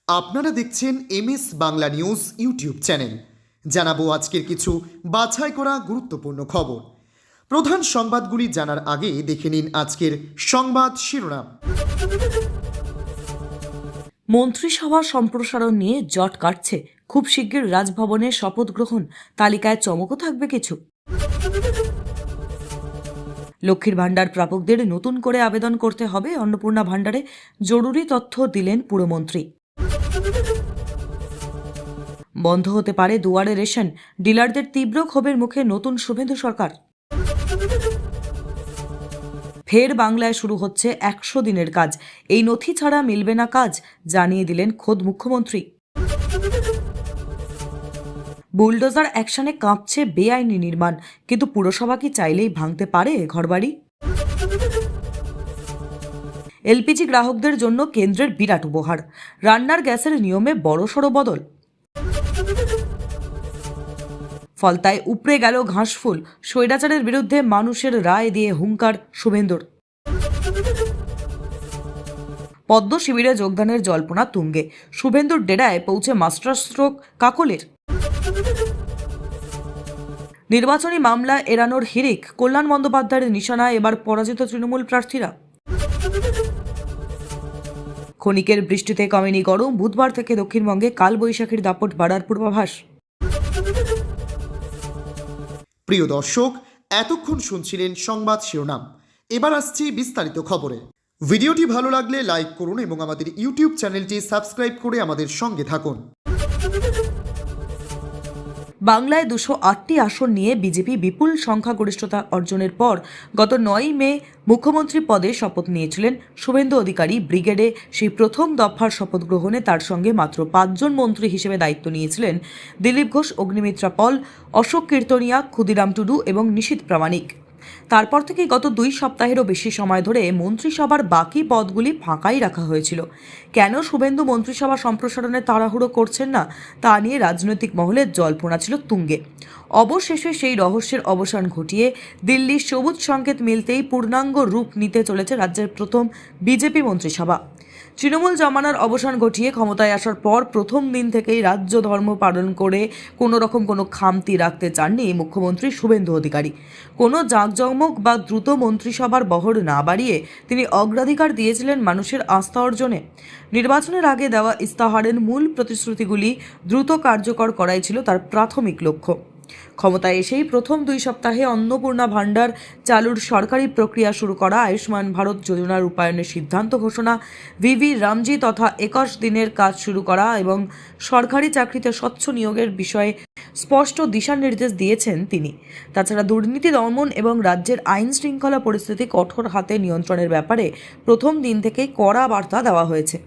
আপনারা দেখছেন MS Bangla news YouTube channel. জানাবো আজকের কিছু বাছাই করা গুরুত্বপূর্ণ খবর। প্রধান সংবাদগুলি জানার আগে দেখে নিন আজকের সংবাদ শিরোনাম। মন্ত্রিসভা সম্প্রসারণ নিয়ে জট কাটছে। খুব শিগগির রাজভবনে শপথ গ্রহণ, তালিকায় চমকও থাকবে কিছু। লক্ষ্মীর ভাণ্ডার প্রাপকদের নতুন করে আবেদন করতে হবে অন্নপূর্ণা ভাণ্ডারে, জরুরি তথ্য দিলেন পুরমন্ত্রী। বন্ধ হতে পারে দুয়ারে রেশন, ডিলারদের তীব্র ক্ষোভের মুখে নতুন শুভেন্দু সরকার। ফের বাংলায় শুরু হচ্ছে 100 দিনের কাজ, এই নথি ছাড়া মিলবে না কাজ, জানিয়ে দিলেন খোদ মুখ্যমন্ত্রী। বুলডোজার অ্যাকশনে কাঁপছে বেআইনি নির্মাণ, কিন্তু পুরসভা কি চাইলেই ভাঙতে পারে ঘরবাড়ি? এলপিজি গ্রাহকদের জন্য কেন্দ্রের বিরাট উপহার, রান্নার গ্যাসের নিয়মে বড়সড় বদল। ফলতায় উপড়ে গেল ঘাসফুল, স্বৈরাচারের বিরুদ্ধে মানুষের রায় দিয়ে হুঙ্কার শুভেন্দুর। পদ্ম শিবিরে যোগদানের জল্পনা তুঙ্গে, শুভেন্দুর ডেরায় পৌঁছে মাস্টার স্ট্রোক কাকলের। নির্বাচনী মামলা এড়ানোর হিড়িক, কল্যাণ বন্দ্যোপাধ্যায়ের নিশানায় এবার পরাজিত তৃণমূল প্রার্থীরা। ক্ষণিকের বৃষ্টিতে কমেনি গরম, বুধবার থেকে দক্ষিণবঙ্গে কালবৈশাখীর দাপট বাড়ার পূর্বাভাস। প্রিয় দর্শক, এতক্ষণ শুনছিলেন সংবাদ শিরোনাম। এবার আসছি বিস্তারিত খবরে। ভিডিওটি ভালো লাগলে লাইক করুন এবং আমাদের ইউটিউব চ্যানেলটি সাবস্ক্রাইব করে আমাদের সঙ্গে থাকুন। বাংলায় 208টি আসন নিয়ে বিজেপি বিপুল সংখ্যাগরিষ্ঠতা অর্জনের পর গত 9 মে মুখ্যমন্ত্রী পদে শপথ নিয়েছিলেন শুভেন্দু অধিকারী। ব্রিগেডে সেই প্রথম দফার শপথ গ্রহণে তার সঙ্গে মাত্র 5 জন মন্ত্রী হিসেবে দায়িত্ব নিয়েছিলেন দিলীপ ঘোষ, অগ্নিমিত্রা পল, অশোক কীর্তনিয়া, ক্ষুদিরাম টুডু এবং নিশীথ প্রামাণিক। তারপর থেকে গত 2 সপ্তাহেরও বেশি সময় ধরে মন্ত্রিসভার বাকি পদগুলি ফাঁকাই রাখা হয়েছিল। কেন শুভেন্দু মন্ত্রিসভা সম্প্রসারণে তাড়াহুড়ো করছেন না, তা নিয়ে রাজনৈতিক মহলে জল্পনা ছিল তুঙ্গে। অবশেষে সেই রহস্যের অবসান ঘটিয়ে দিল্লির সবুজ সংকেত মিলতেই পূর্ণাঙ্গ রূপ নিতে চলেছে রাজ্যের প্রথম বিজেপি মন্ত্রিসভা। তৃণমূল জমানার অবসান ঘটিয়ে ক্ষমতায় আসার পর প্রথম দিন থেকেই রাজ্য ধর্ম পালন করে কোনো খামতি রাখতে চাননি মুখ্যমন্ত্রী শুভেন্দু অধিকারী। কোনো জাঁকজমক বা দ্রুত মন্ত্রিসভার বহর না বাড়িয়ে তিনি অগ্রাধিকার দিয়েছিলেন মানুষের আস্থা অর্জনে। নির্বাচনের আগে দেওয়া ইস্তাহারের মূল প্রতিশ্রুতিগুলি দ্রুত কার্যকর করাই ছিল তার প্রাথমিক লক্ষ্য। ক্ষমতায় এসেই প্রথম 2 সপ্তাহে অন্নপূর্ণা ভাণ্ডার চালুর সরকারি প্রক্রিয়া শুরু করা, আয়ুষ্মান ভারত যোজনার রূপায়ণের সিদ্ধান্ত ঘোষণা, ভিভি রামজি তথা 21 দিনের কাজ শুরু করা এবং সরকারি চাকরিতে স্বচ্ছ নিয়োগের বিষয়ে স্পষ্ট দিশানির্দেশ দিয়েছেন তিনি। তাছাড়া দুর্নীতি দমন এবং রাজ্যের আইন শৃঙ্খলা পরিস্থিতি কঠোর হাতে নিয়ন্ত্রণের ব্যাপারে প্রথম দিন থেকেই কড়া বার্তা দেওয়া হয়েছে।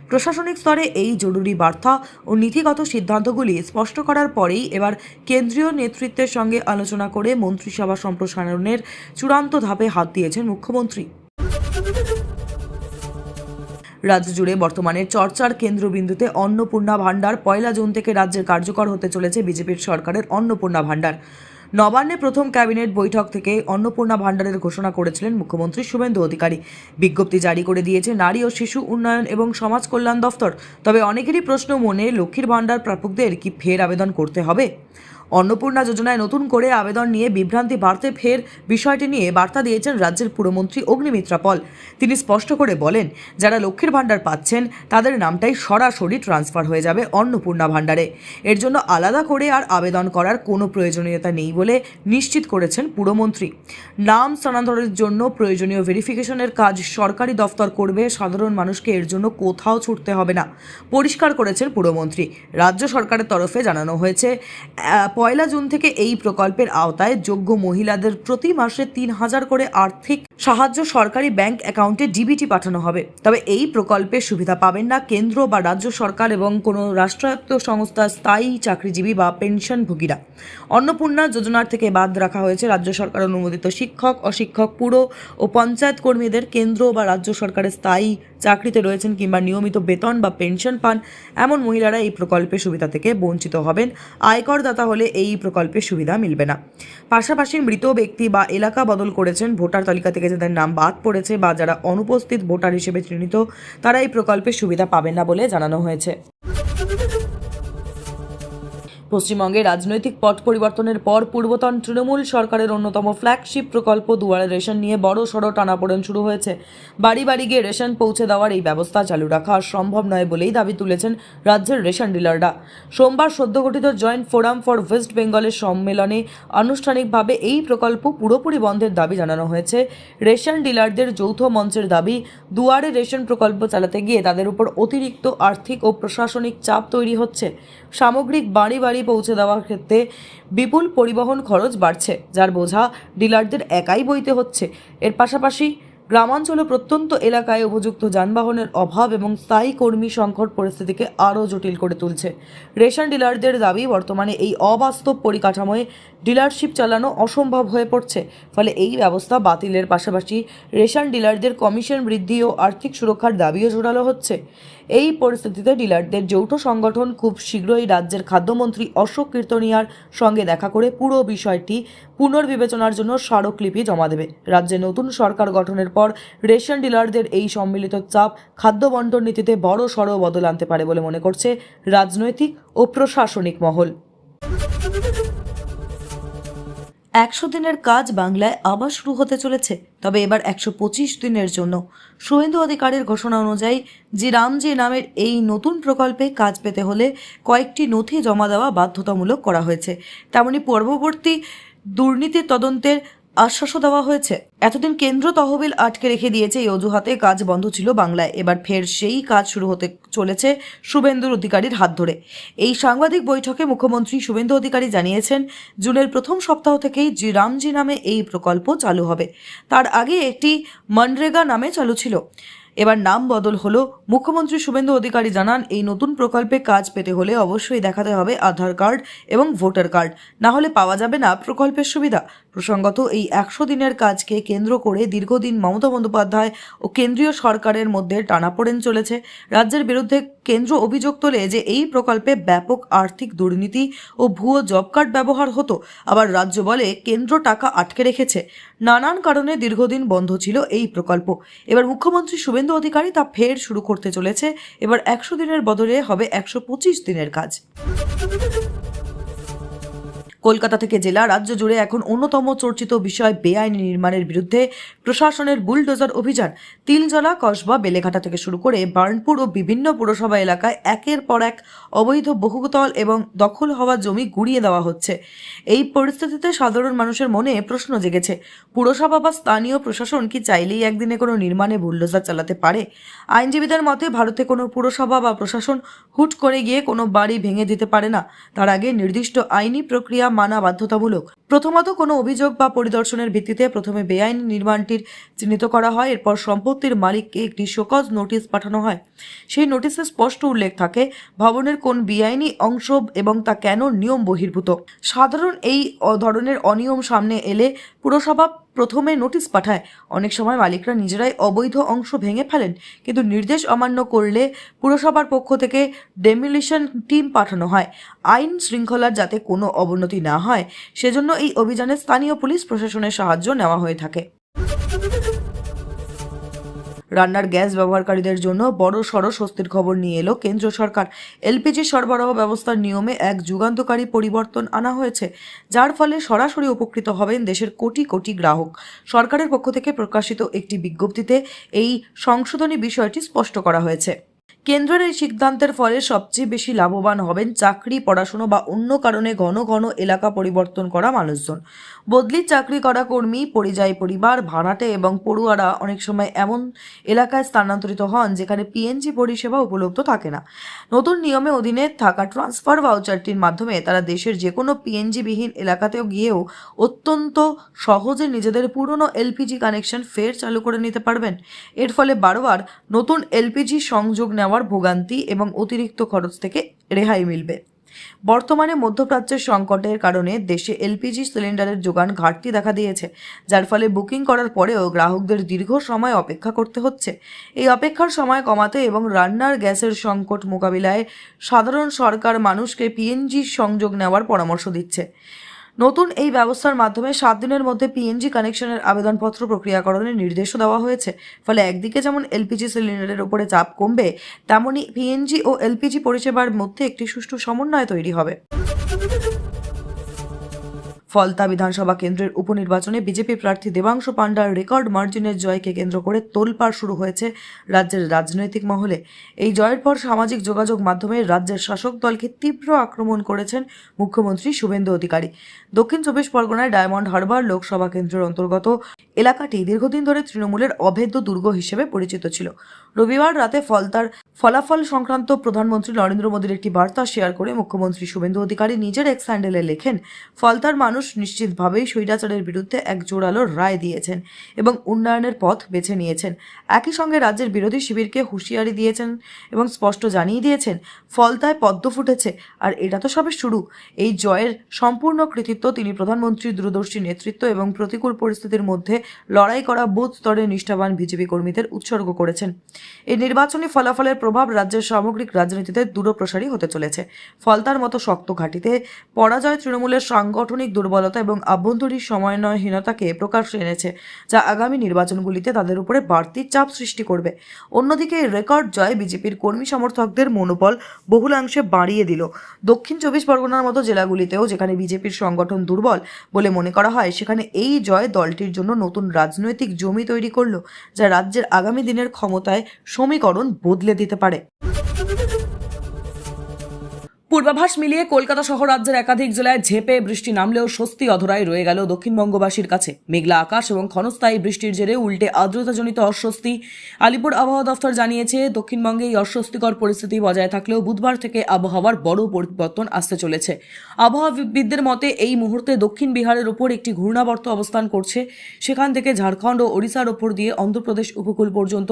প্রশাসনিক স্তরে এই জরুরি বার্তা ও নীতিগত সিদ্ধান্তগুলি স্পষ্ট করার পরেই এবার কেন্দ্রীয় নেতৃত্বের সঙ্গে আলোচনা করে মন্ত্রিসভা সম্প্রসারণের চূড়ান্ত ধাপে হাত দিয়েছেন মুখ্যমন্ত্রী। রাজ্য জুড়ে বর্তমানে চর্চার কেন্দ্রবিন্দুতে অন্নপূর্ণা ভাণ্ডার। 1 জুন থেকে রাজ্যের কার্যকর হতে চলেছে বিজেপির সরকারের অন্নপূর্ণা ভাণ্ডার। নবান্নে প্রথম ক্যাবিনেট বৈঠক থেকে অন্নপূর্ণা ভাণ্ডারের ঘোষণা করেছিলেন মুখ্যমন্ত্রী শুভেন্দু অধিকারী। বিজ্ঞপ্তি জারি করে দিয়েছে নারী ও শিশু উন্নয়ন এবং সমাজ কল্যাণ দফতর। তবে অনেকেরই প্রশ্ন মনে, লক্ষ্মীর ভাণ্ডার প্রাপকদের কি ফের আবেদন করতে হবে? অন্নপূর্ণা যোজনায় নতুন করে আবেদন নিয়ে বিভ্রান্তি বাড়তে ফের বিষয়টি নিয়ে বার্তা দিয়েছেন রাজ্যের পুরমন্ত্রী অগ্নিমিত্রা পল। তিনি স্পষ্ট করে বলেন, যারা লক্ষ্মীর ভাণ্ডার পাচ্ছেন তাদের নামটাই সরাসরি ট্রান্সফার হয়ে যাবে অন্নপূর্ণা ভাণ্ডারে। এর জন্য আলাদা করে আর আবেদন করার কোনো প্রয়োজনীয়তা নেই বলে নিশ্চিত করেছেন পুরমন্ত্রী। নাম স্থানান্তরের জন্য প্রয়োজনীয় ভেরিফিকেশনের কাজ সরকারি দফতর করবে, সাধারণ মানুষকে এর জন্য কোথাও ছুটতে হবে না, পরিষ্কার করেছেন পুরমন্ত্রী। রাজ্য সরকারের তরফে জানানো হয়েছে, 1 জুন থেকে এই প্রকল্পের আওতায় যোগ্য মহিলাদের প্রতি মাসে 3000 করে আর্থিক সাহায্য সরকারি ব্যাংক অ্যাকাউন্টে ডিবিটি পাঠানো হবে। তবে এই প্রকল্পের সুবিধা পাবেন না কেন্দ্র বা রাজ্য সরকার এবং কোনো রাষ্ট্রায়ত্ত সংস্থার স্থায়ী চাকরিজীবী বা পেনশনভোগীরা। অন্নপূর্ণা যোজনার থেকে বাদ রাখা হয়েছে রাজ্য সরকার অনুমোদিত শিক্ষক, অশিক্ষক, পুর ও পঞ্চায়েত কর্মীদের। কেন্দ্র বা রাজ্য সরকারের স্থায়ী চাকরিতে রয়েছেন কিংবা নিয়মিত বেতন বা পেনশন পান এমন মহিলারা এই প্রকল্পের সুবিধা থেকে বঞ্চিত হবেন। আয়করদাতা হলে এই প্রকল্পের সুবিধা মিলবে না। পাশাপাশি মৃত ব্যক্তি বা এলাকা বদল করেছেন, ভোটার তালিকা থেকে যাদের নাম বাদ পড়েছে বা যারা অনুপস্থিত ভোটার হিসেবে চিহ্নিত, তারা এই প্রকল্পের সুবিধা পাবেন না বলে জানানো হয়েছে। পশ্চিমবঙ্গে রাজনৈতিক পট পরিবর্তনের পর পূর্বতন তৃণমূল সরকারের অন্যতম ফ্ল্যাগশিপ প্রকল্প দুয়ারে রেশন নিয়ে বড় সড় টানাপোড়েন শুরু হয়েছে। বাড়ি বাড়ি গিয়ে রেশন পৌঁছে দেওয়ার এই ব্যবস্থা চালু রাখা সম্ভব নয় বলেই দাবি তুলেছেন রাজ্যের রেশন ডিলাররা। সোমবার সদ্য গঠিত জয়েন্ট ফোরাম ফর ওয়েস্ট বেঙ্গলের সম্মেলনে আনুষ্ঠানিকভাবে এই প্রকল্প পুরোপুরি বন্ধের দাবি জানানো হয়েছে। রেশন ডিলারদের যৌথ মঞ্চের দাবি, দুয়ারে রেশন প্রকল্প চালাতে গিয়ে তাদের উপর অতিরিক্ত আর্থিক ও প্রশাসনিক চাপ তৈরি হচ্ছে। সামগ্রিক বাড়ি বাড়ি পৌঁছে দেওয়ার ক্ষেত্রে বিপুল পরিবহন খরচ বাড়ছে, যার বোঝা ডিলারদের একাই বইতে হচ্ছে। এর পাশাপাশি গ্রামাঞ্চল ও প্রত্যন্ত এলাকায় উপযুক্ত যানবাহনের অভাব এবং স্থায়ী কর্মী সংকট পরিস্থিতিকে আরও জটিল করে তুলছে। রেশন ডিলারদের দাবি, বর্তমানে এই অবাস্তব পরিকাঠামোয় ডিলারশিপ চালানো অসম্ভব হয়ে পড়ছে। ফলে এই ব্যবস্থা বাতিলের পাশাপাশি রেশন ডিলারদের কমিশন বৃদ্ধি ও আর্থিক সুরক্ষার দাবিও জোরালো হচ্ছে। এই পরিস্থিতিতে ডিলারদের যৌথ সংগঠন খুব শীঘ্রই রাজ্যের খাদ্যমন্ত্রী অশোক কীর্তনিয়ার সঙ্গে দেখা করে পুরো বিষয়টি পুনর্বিবেচনার জন্য স্মারকলিপি জমা দেবে। রাজ্যে নতুন সরকার গঠনের পর রেশন ডিলারদের এই সম্মিলিত চাপ খাদ্য বণ্টন নীতিতে বড় সড় বদল আনতে পারে বলে মনে করছে রাজনৈতিক ও প্রশাসনিক মহল। 100 দিনের কাজ বাংলায় আবার শুরু হতে চলেছে, তবে এবার 125 দিনের জন্য। শুভেন্দু অধিকারীর ঘোষণা অনুযায়ী রামজি নামের এই নতুন প্রকল্পে কাজ পেতে হলে কয়েকটি নথি জমা দেওয়া বাধ্যতামূলক করা হয়েছে। তেমনি পূর্ববর্তী দুর্নীতি তদন্তের আশ্বাসও দেওয়া হয়েছে। এতদিন কেন্দ্র তহবিল আটকে রেখে দিয়েছে, এই অজুহাতে কাজ বন্ধ ছিল বাংলায়। এবার ফের সেই কাজ শুরু হতে চলেছে শুভেন্দু অধিকারীর হাত ধরে। এই সাংবাদিক বৈঠকে মুখ্যমন্ত্রী শুভেন্দু অধিকারী জানিয়েছেন, জুনের প্রথম সপ্তাহ থেকেই রামজি নামে এই প্রকল্প চালু হবে। তার আগে একটি মনরেগা নামে চালু ছিল, এবার নাম বদল হলো। মুখ্যমন্ত্রী শুভেন্দু অধিকারী জানান, এই নতুন প্রকল্পে কাজ পেতে হলে অবশ্যই দেখাতে হবে আধার কার্ড এবং ভোটার কার্ড, না হলে পাওয়া যাবে না প্রকল্পের সুবিধা। প্রসঙ্গত, এই 100 দিনের কাজকে কেন্দ্র করে দীর্ঘদিন মমতা বন্দ্যোপাধ্যায় ও কেন্দ্রীয় সরকারের মধ্যে টানাপোড়েন চলেছে। রাজ্যের বিরুদ্ধে কেন্দ্র অভিযোগ তোলে যে এই প্রকল্পে ব্যাপক আর্থিক দুর্নীতি ও ভুয়ো জব কার্ড ব্যবহার হতো। আবার রাজ্য বলে কেন্দ্র টাকা আটকে রেখেছে। নানান কারণে দীর্ঘদিন বন্ধ ছিল এই প্রকল্প। এবার মুখ্যমন্ত্রী শুভেন্দু অধিকারী তা ফের শুরু করতে চলেছে। এবার 100 দিনের বদলে হবে 125 দিনের কাজ। কলকাতা থেকে জেলা রাজ্য জুড়ে এখন অন্যতম চর্চিত বিষয় বেআইনি নির্মাণের বিরুদ্ধে প্রশাসনের বুলডোজার অভিযান। তিলজলা, কসবা, বেলেঘাটা থেকে শুরু করে বার্নপুর ও বিভিন্ন পুরসভা এলাকায় একের পর এক অবৈধ বহুতল এবং দখল হওয়া জমি গুড়িয়ে দেওয়া হচ্ছে। এই পরিস্থিতিতে সাধারণ মানুষের মনে প্রশ্ন জেগেছে, পুরসভা বা স্থানীয় প্রশাসন কি চাইলেই একদিনে কোনো নির্মাণে বুলডোজার চালাতে পারে? আইনজীবীদের মতে, ভারতে কোনো পুরসভা বা প্রশাসন হুট করে গিয়ে কোনো বাড়ি ভেঙে দিতে পারে না। তার আগে নির্দিষ্ট আইনি প্রক্রিয়া মানা বাধ্যতামূলক। প্রথমত কোনো অভিযোগ বা পরিদর্শনের ভিত্তিতে প্রথমে বেআইনি নির্মাণটির চিহ্নিত করা হয়, এরপর সম্পত্তির মালিককে একটি শোকজ নোটিশ পাঠানো হয়। সেই নোটিশে স্পষ্ট উল্লেখ থাকে ভবনের কোন বেআইনি অংশ এবং তা কেন নিয়ম বহির্ভূত। সাধারণ এই ধরনের অনিয়ম সামনে এলে পুরসভা প্রথমে নোটিশ পাঠায়। অনেক সময় মালিকরা নিজেরাই অবৈধ অংশ ভেঙে ফেলেন, কিন্তু নির্দেশ অমান্য করলে পুরসভার পক্ষ থেকে ডেমোলিশন টিম পাঠানো হয়। আইন শৃঙ্খলার যাতে কোনো অবনতি না হয়, সেজন্য এই অভিযানে স্থানীয় পুলিশ প্রশাসনের সাহায্য নেওয়া হয়ে থাকে। রান্নার গ্যাস ব্যবহারকারীদের জন্য বড় সড় স্বস্তির খবর নিয়ে এলো কেন্দ্র সরকার। এলপিজি সরবরাহ ব্যবস্থার নিয়মে এক যুগান্তকারী পরিবর্তন আনা হয়েছে, যার ফলে সরাসরি উপকৃত হবেন দেশের কোটি কোটি গ্রাহক। সরকারের পক্ষ থেকে প্রকাশিত একটি বিজ্ঞপ্তিতে এই সংশোধনী বিষয়টি স্পষ্ট করা হয়েছে। কেন্দ্রের এই সিদ্ধান্তের ফলে সবচেয়ে বেশি লাভবান হবেন চাকরি, পড়াশুনো বা অন্য কারণে ঘন ঘন এলাকা পরিবর্তন করা মানুষজন। বদলি চাকরি করা কর্মী, পরিযায়ী পরিবার, ভাড়াটে এবং পড়ুয়ারা অনেক সময় এমন এলাকায় স্থানান্তরিত হন যেখানে পিএনজি পরিষেবা উপলব্ধ থাকে না। নতুন নিয়মে অধীনে থাকা ট্রান্সফার ভাউচারটির মাধ্যমে তারা দেশের যে কোনো পিএনজি বিহীন এলাকাতেও গিয়েও অত্যন্ত সহজে নিজেদের পুরনো এলপিজি কানেকশন ফের চালু করে নিতে পারবেন। এর ফলে বারবার নতুন এলপিজি সংযোগ নেওয়ার ভোগান্তি এবং অতিরিক্ত খরচ থেকে রেহাই মিলবে। বর্তমানে মধ্যপ্রাচ্যের সংকটের কারণে দেশে এলপিজি সিলিন্ডারের যোগান ঘাটতি দেখা দিয়েছে, যার ফলে বুকিং করার পরেও গ্রাহকদের দীর্ঘ সময় অপেক্ষা করতে হচ্ছে। এই অপেক্ষার সময় কমাতে এবং রান্নার গ্যাসের সংকট মোকাবিলায় সাধারণ সরকার মানুষকে পিএনজি সংযোগ নেওয়ার পরামর্শ দিচ্ছে। নতুন এই ব্যবস্থার মাধ্যমে 7 দিনের মধ্যে পিএনজি কানেকশনের আবেদনপত্র প্রক্রিয়াকরণের নির্দেশও দেওয়া হয়েছে। ফলে একদিকে যেমন এলপিজি সিলিন্ডারের উপরে চাপ কমবে, তেমনি পিএনজি ও এলপিজি পরিষেবার মধ্যে একটি সুষ্ঠু সমন্বয় তৈরি হবে। ফলতা বিধানসভা কেন্দ্রের উপনির্বাচনে বিজেপি প্রার্থী দেবাংশু পাণ্ডার রেকর্ড মার্জিনের জয়কে কেন্দ্র করে তোলপাড় শুরু হয়েছে রাজ্যের রাজনৈতিক মহলে। এই জয়ের পর সামাজিক যোগাযোগ মাধ্যমে রাজ্যের শাসক দলকে তীব্র আক্রমণ করেছেন মুখ্যমন্ত্রী শুভেন্দু অধিকারী। দক্ষিণ 24 পরগনায় ডায়মন্ড হারবার লোকসভা কেন্দ্রের অন্তর্গত এলাকাটি দীর্ঘদিন ধরে তৃণমূলের অভেদ্য দুর্গ হিসেবে পরিচিত ছিল। রবিবার রাতে ফলতার ফলাফল সংক্রান্ত প্রধানমন্ত্রী নরেন্দ্র মোদীর একটি বার্তা শেয়ার করে মুখ্যমন্ত্রী শুভেন্দু অধিকারী নিজের এক্স হ্যান্ডেলে লেখেন, ফলতার মানুষ নিশ্চিতভাবেই স্বৈরাচারের বিরুদ্ধে এক জোরালো রায় দিয়েছেন এবং উন্নয়নের পথ বেছে নিয়েছেন। একই সঙ্গে রাজ্যের বিরোধী শিবিরকে হুঁশিয়ারি দিয়েছেন এবং স্পষ্ট জানিয়ে দিয়েছেন, ফলতায় পদ্ম ফুটেছে আর এটা তো সবে শুরু। এই জয়ের সম্পূর্ণ কৃতিত্ব তিনি প্রধানমন্ত্রীর দূরদর্শী নেতৃত্ব এবং প্রতিকূল পরিস্থিতির মধ্যে লড়াই করা বুথ স্তরের নিষ্ঠাবান বিজেপি কর্মীদের উৎসর্গ করেছেন। এই নির্বাচনী ফলাফলের প্রভাব রাজ্যের সামগ্রিক রাজনীতিতে দূরপ্রসারী হতে চলেছে। ফলতার মতো শক্ত ঘাঁটিতে পরাজয় তৃণমূলের সাংগঠনিক দুর্বলতা এবং আভ্যন্তরীণ সমন্বয়হীনতাকে প্রকাশ্যে এনেছে, যা আগামী নির্বাচনগুলিতে তাদের উপরে বাড়তি চাপ সৃষ্টি করবে। অন্যদিকে এই রেকর্ড জয় বিজেপির কর্মী সমর্থকদের মনোবল বহুলাংশে বাড়িয়ে দিল। দক্ষিণ 24 পরগনার মতো জেলাগুলিতেও যেখানে বিজেপির সংগঠন দুর্বল বলে মনে করা হয়, সেখানে এই জয় দলটির জন্য নতুন রাজনৈতিক জমি তৈরি করলো, যা রাজ্যের আগামী দিনের ক্ষমতায় সমীকরণ বদলে দিতে পারে। পূর্বাভাস মিলিয়ে কলকাতা সহ রাজ্যের একাধিক জেলায় ঝেঁপে বৃষ্টি নামলেও স্বস্তি অধরায় রয়ে গেল দক্ষিণবঙ্গবাসীর কাছে। মেঘলা আকাশ এবং ক্ষণস্থায়ী বৃষ্টির জেরে উল্টে আর্দ্রতাজনিত অস্বস্তি। আলিপুর আবহাওয়া দফতর জানিয়েছে, দক্ষিণবঙ্গে এই অস্বস্তিকর পরিস্থিতি বজায় থাকলেও বুধবার থেকে আবহাওয়ার বড় পরিবর্তন আসতে চলেছে। আবহাওয়াবিদদের মতে এই মুহূর্তে দক্ষিণ বিহারের ওপর একটি ঘূর্ণাবর্ত অবস্থান করছে। সেখান থেকে ঝাড়খণ্ড ও ওড়িশার ওপর দিয়ে অন্ধ্রপ্রদেশ উপকূল পর্যন্ত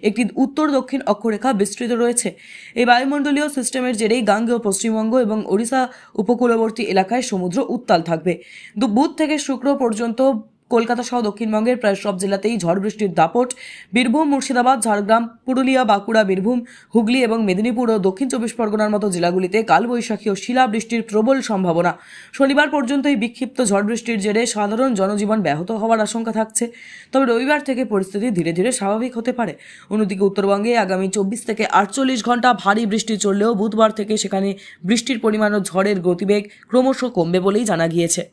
একটি উত্তর দক্ষিণ অক্ষরেখা বিস্তৃত রয়েছে। এই বায়ুমণ্ডলীয় সিস্টেমের জেরেই গাঙ্গেয় পশ্চিমবঙ্গ এবং ওড়িশা উপকূলবর্তী এলাকায় সমুদ্র উত্তাল থাকবে। বুধ থেকে শুক্র পর্যন্ত কলকাতা সহ দক্ষিণবঙ্গের প্রায় সব জেলাতেই ঝড় বৃষ্টির দাপট। বীরভূম, মুর্শিদাবাদ, ঝাড়গ্রাম, পুরুলিয়া, বাঁকুড়া, বীরভূম, হুগলি এবং মেদিনীপুর ও দক্ষিণ 24 পরগনার মতো জেলাগুলিতে কালবৈশাখী ও শিলাবৃষ্টির প্রবল সম্ভাবনা। শনিবার পর্যন্ত এই বিক্ষিপ্ত ঝড় বৃষ্টির জেরে সাধারণ জনজীবন ব্যাহত হওয়ার আশঙ্কা থাকছে, তবে রবিবার থেকে পরিস্থিতি ধীরে ধীরে স্বাভাবিক হতে পারে। অন্যদিকে উত্তরবঙ্গে আগামী 24 থেকে 48 ঘন্টা ভারী বৃষ্টি চললেও বুধবার থেকে সেখানে বৃষ্টির পরিমাণ ও ঝড়ের গতিবেগ ক্রমশ কমবে বলেই জানা গিয়েছে।